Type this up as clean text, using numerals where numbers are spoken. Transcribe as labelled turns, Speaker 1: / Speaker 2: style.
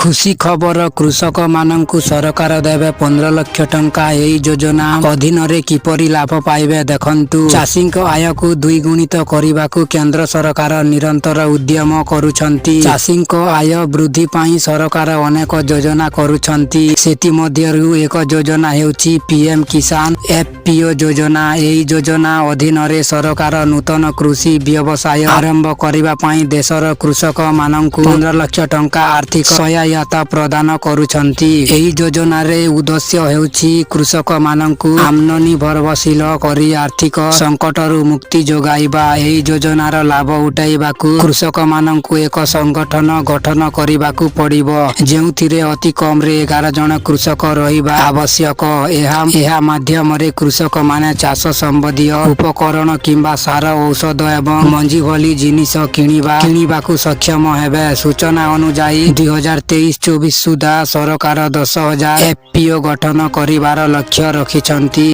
Speaker 1: खुशी खबर कृषक मानंकु सरकार देवे 15 लाख टंका। एई योजना अधीन रे किपरि लाभ पाइबे देखंतु। चाषी आय को द्विगुणित करने केंद्र सरकार निरंतर उद्यम करुछंती। चाषी आय वृद्धि पाई सरकार अनेक योजना करुछंती। सेति मध्यरु एक योजना हेउची पीएम किसान एफपीओ योजना। एई योजना अधीन रे सरकार नूतन कृषि व्यवसाय आरंभ करिबा पाई देशर कृषक मानंकु 15 लाख टंका आर्थिक सहायता प्रदान करुछंती। एही योजना रे उद्देश्य हेउची कृषक मानंकु आमदनी निर्भरशील करी आर्थिक संकटरु मुक्ति जोगाइबा। एही योजनार लाभ उठाइबाकु कृषक मानंकु एक संगठन गठन करिबाकु पड़िबो, जेउथिरे अति कम रे 11 जन कृषक रहिबा आवश्यक। एहा माध्यम रे कृषक माने चाष संबंधी उपकरण किंबा सार औषध एवं मंजी भली जिनिस किनिबाकु सक्षम हेबे। सूचना अनुसार 2023-24 सुधा सरकार 10,000 एफपीओ गठन करिवार लक्ष्य रखिछंती।